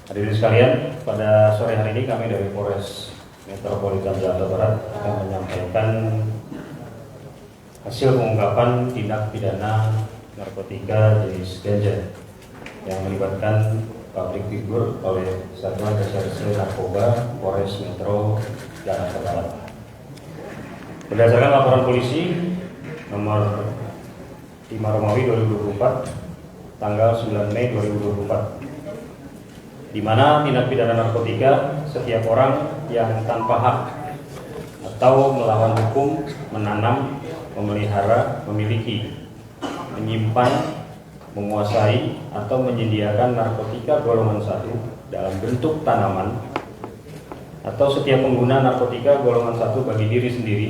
Hadirin sekalian, pada sore hari ini kami dari Polres Metropolitan Jakarta Barat akan menyampaikan hasil pengungkapan tindak pidana narkotika jenis ganja yang melibatkan publik figur oleh Satuan Reserse Narkoba Polres Metro Jakarta Barat. Berdasarkan laporan polisi nomor 5 Romawi 2024 tanggal 9 Mei 2024, di mana tindak pidana narkotika setiap orang yang tanpa hak atau melawan hukum menanam, memelihara, memiliki, menyimpan, menguasai atau menyediakan narkotika golongan 1 dalam bentuk tanaman atau setiap pengguna narkotika golongan 1 bagi diri sendiri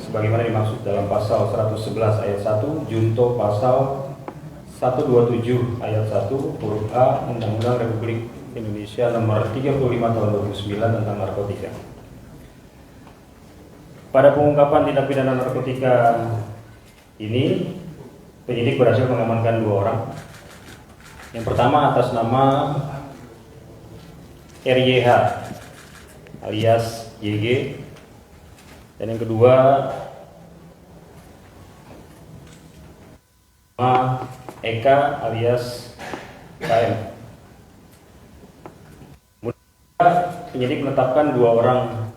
sebagaimana dimaksud dalam pasal 111 ayat 1 junto pasal 127 ayat 1 huruf A Undang-Undang Republik Indonesia nomor 35 tahun 2009 tentang narkotika. Pada pengungkapan tindak pidana narkotika ini, penyidik berhasil mengamankan 2 orang. Yang pertama atas nama RYH alias YG, dan yang kedua nama Eka alias KM. Penyidik menetapkan 2 orang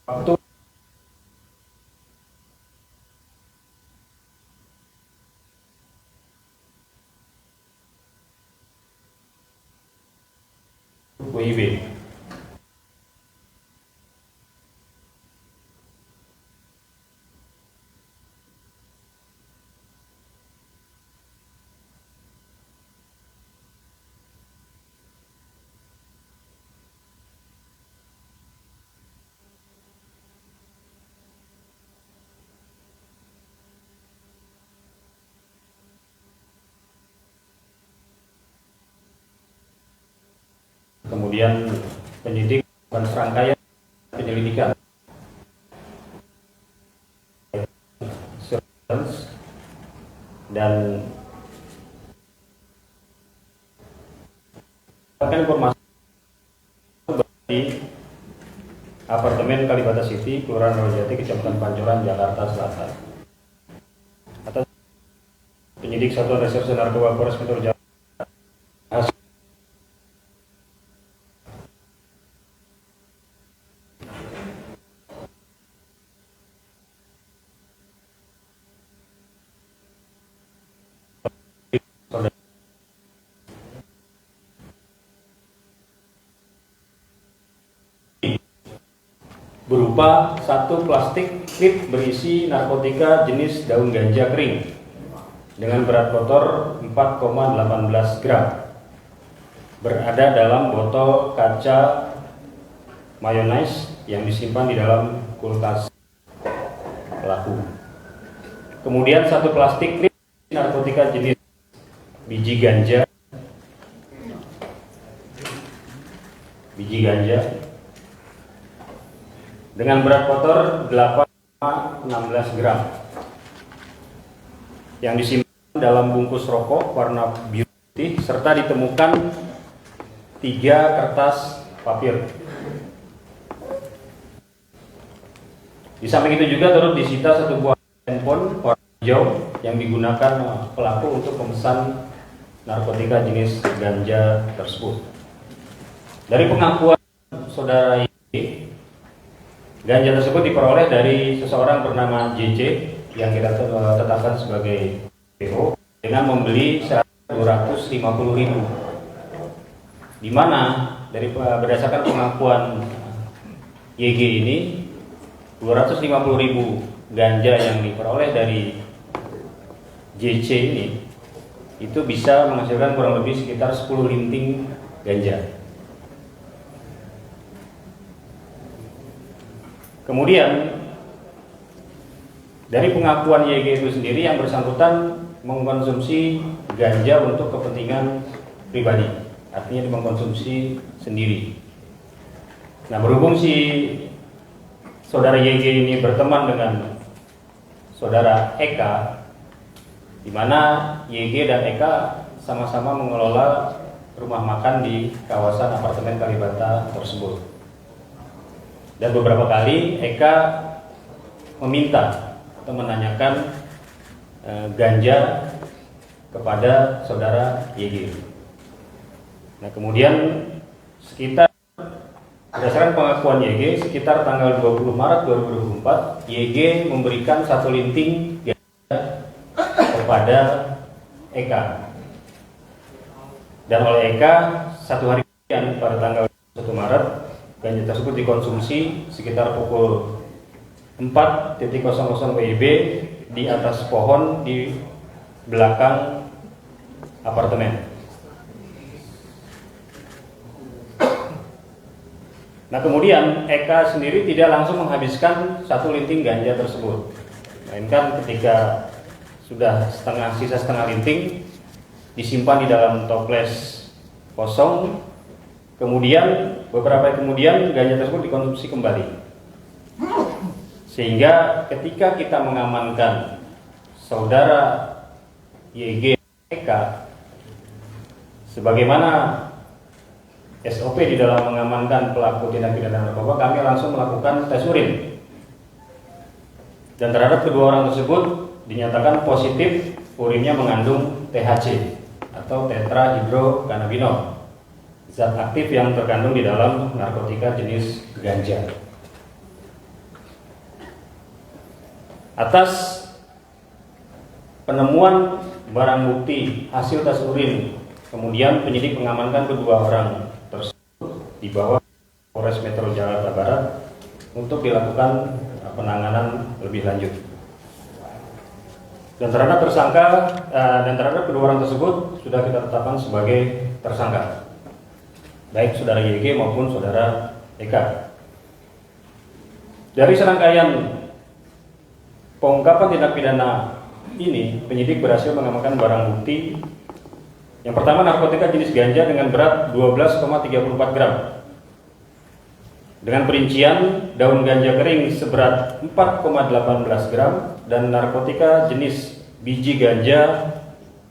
waktu WIB. Kemudian penyidik melakukan serangkaian penyelidikan dan informasi di apartemen Kalibata City, Kelurahan Rawajati, Kecamatan Pancoran, Jakarta Selatan. Atas penyidik Satuan Reserse Narkoba Polres Metro Jakarta berupa 1 plastik klip berisi narkotika jenis daun ganja kering dengan berat kotor 4,18 gram berada dalam botol kaca mayonnaise yang disimpan di dalam kulkas pelaku. Kemudian 1 plastik klip narkotika jenis biji ganja dengan berat kotor 8,16 gram yang disimpan dalam bungkus rokok warna biru putih serta ditemukan 3 kertas papir. Di samping itu juga turut disita 1 buah handphone warna hijau yang digunakan pelaku untuk memesan narkotika jenis ganja tersebut. Dari pengakuan saudara Y, ganja tersebut diperoleh dari seseorang bernama JC yang kita tetapkan sebagai PO dengan membeli 250.000, di mana dari berdasarkan pengakuan YG ini 250.000 ganja yang diperoleh dari JC ini itu bisa menghasilkan kurang lebih sekitar 10 linting ganja. Kemudian dari pengakuan YG itu sendiri, yang bersangkutan mengkonsumsi ganja untuk kepentingan pribadi, artinya dia mengkonsumsi sendiri. Nah, berhubung si saudara YG ini berteman dengan saudara Eka, di mana YG dan Eka sama-sama mengelola rumah makan di kawasan apartemen Kalibata tersebut. Dan beberapa kali Eka meminta atau menanyakan ganja kepada saudara YG. Nah, kemudian berdasarkan pengakuan YG, sekitar tanggal 20 Maret 2024, YG memberikan 1 linting ganja kepada Eka. Dan oleh Eka, 1 hari kemudian pada tanggal 1 Maret, ganja tersebut dikonsumsi sekitar pukul 4.00 WIB di atas pohon di belakang apartemen. Nah, kemudian Eka sendiri tidak langsung menghabiskan 1 linting ganja tersebut, melainkan ketika sudah sisa setengah linting disimpan di dalam toples kosong. Kemudian beberapa hari kemudian ganja tersebut dikonsumsi kembali, sehingga ketika kita mengamankan saudara YG Eka, sebagaimana SOP di dalam mengamankan pelaku tindak pidana narkoba, kami langsung melakukan tes urin. Dan terhadap kedua orang tersebut dinyatakan positif urinnya mengandung THC atau tetrahidrokannabinol, zat aktif yang terkandung di dalam narkotika jenis ganja. Atas penemuan barang bukti hasil tes urin, kemudian penyidik mengamankan kedua orang tersebut di bawah Polres Metro Jakarta Barat untuk dilakukan penanganan lebih lanjut. Dan terhadap kedua orang tersebut sudah kita tetapkan sebagai tersangka, baik saudara YG maupun saudara Eka. Dari serangkaian pengungkapan tindak pidana ini, penyidik berhasil mengamankan barang bukti. Yang pertama, narkotika jenis ganja dengan berat 12,34 gram dengan perincian daun ganja kering seberat 4,18 gram dan narkotika jenis biji ganja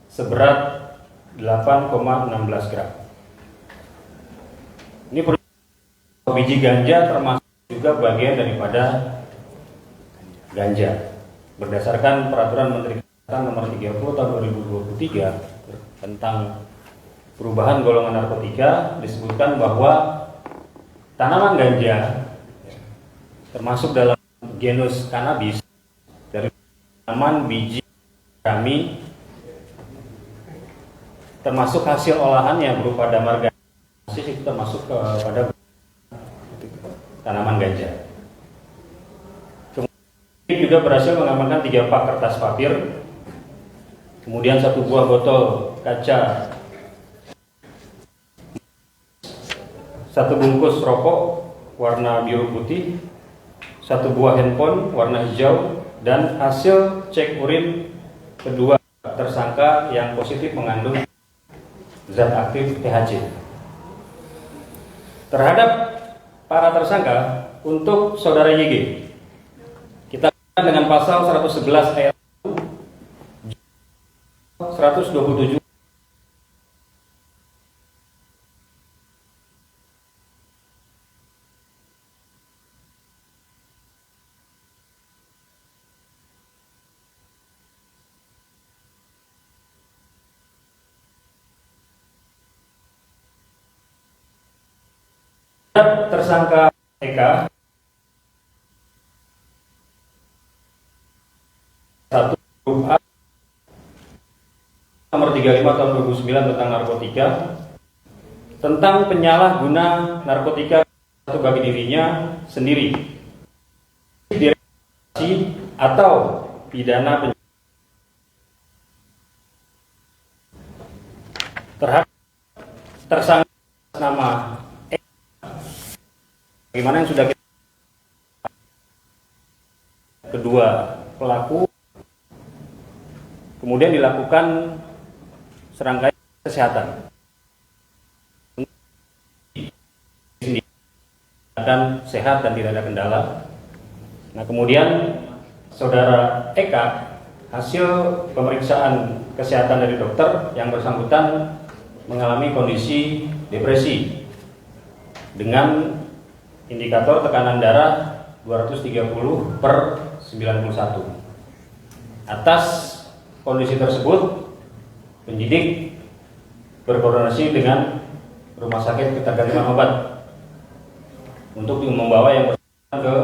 seberat 8,16 gram. Ini biji ganja termasuk juga bagian daripada ganja. Berdasarkan Peraturan Menteri Kesehatan Nomor 30 Tahun 2023 tentang perubahan golongan narkotika, disebutkan bahwa tanaman ganja termasuk dalam genus cannabis dari tanaman biji kami, termasuk hasil olahannya berupa damar ganja, itu termasuk pada tanaman ganja. Kemudian juga berhasil mengamankan 3 pak kertas papir, kemudian 1 buah botol kaca, 1 bungkus rokok warna biru putih, 1 buah handphone warna hijau, dan hasil cek urin kedua tersangka yang positif mengandung zat aktif THC. Terhadap para tersangka, untuk saudara YG, kita dengan pasal 111 ayat 127 tersangka Eka 1 A nomor 35 tahun 2009 tentang narkotika, tentang penyalahguna narkotika atau bagi dirinya sendiri, direkomendasi atau pidana penjara terhadap tersangka nama bagaimana yang sudah kita kedua pelaku, kemudian dilakukan serangkaian kesehatan akan sehat dan tidak ada kendala. Nah, kemudian saudara Eka, hasil pemeriksaan kesehatan dari dokter yang bersangkutan mengalami kondisi depresi dengan indikator tekanan darah 230/91. Atas kondisi tersebut, penyidik berkoordinasi dengan Rumah Sakit Ketergantungan Obat untuk membawa yang bersangkutan ke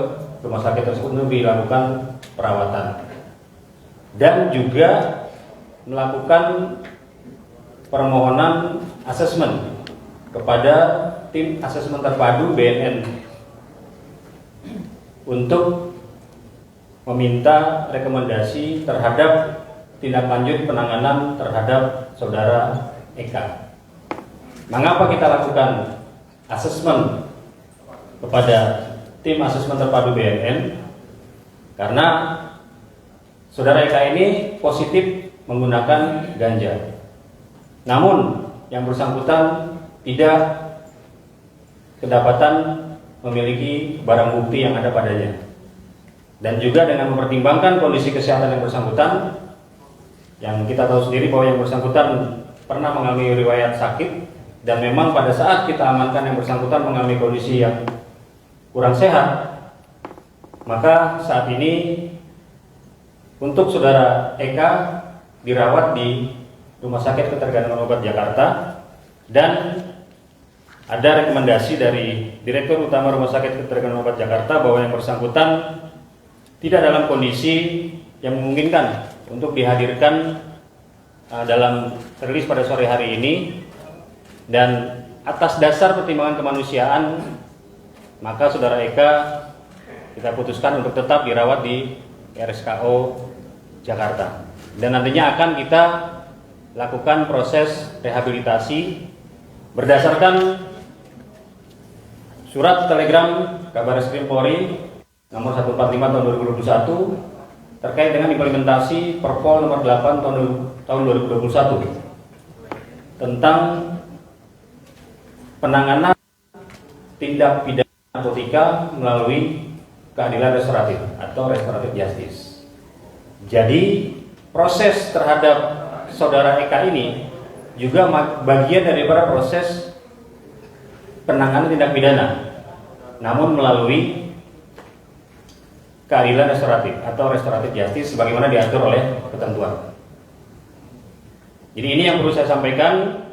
rumah sakit tersebut untuk dilakukan perawatan, dan juga melakukan permohonan asesmen kepada tim asesmen terpadu BNN untuk meminta rekomendasi terhadap tindak lanjut penanganan terhadap saudara Eka. Mengapa kita lakukan asesmen kepada tim asesmen terpadu BNN? Karena saudara Eka ini positif menggunakan ganja. Namun yang bersangkutan tidak kedapatan memiliki barang bukti yang ada padanya. Dan juga dengan mempertimbangkan kondisi kesehatan yang bersangkutan, yang kita tahu sendiri bahwa yang bersangkutan pernah mengalami riwayat sakit, dan memang pada saat kita amankan yang bersangkutan mengalami kondisi yang kurang sehat, maka saat ini untuk saudara Eka dirawat di Rumah Sakit Ketergantungan Obat Jakarta, dan ada rekomendasi dari Direktur Utama Rumah Sakit Ketergantungan Obat Jakarta bahwa yang bersangkutan tidak dalam kondisi yang memungkinkan untuk dihadirkan dalam rilis pada sore hari ini, dan atas dasar pertimbangan kemanusiaan maka saudara Eka kita putuskan untuk tetap dirawat di RSKO Jakarta, dan nantinya akan kita lakukan proses rehabilitasi berdasarkan surat telegram Kabareskrim Polri nomor 145 tahun 2021 terkait dengan implementasi Perpol nomor 8 tahun 2021 tentang penanganan tindak pidana narkotika melalui keadilan restoratif atau restoratif justice. Jadi proses terhadap saudara Eka ini juga bagian daripada proses penanganan tindak pidana, namun melalui keadilan restoratif atau restoratif justice sebagaimana diatur oleh ketentuan. Jadi ini yang perlu saya sampaikan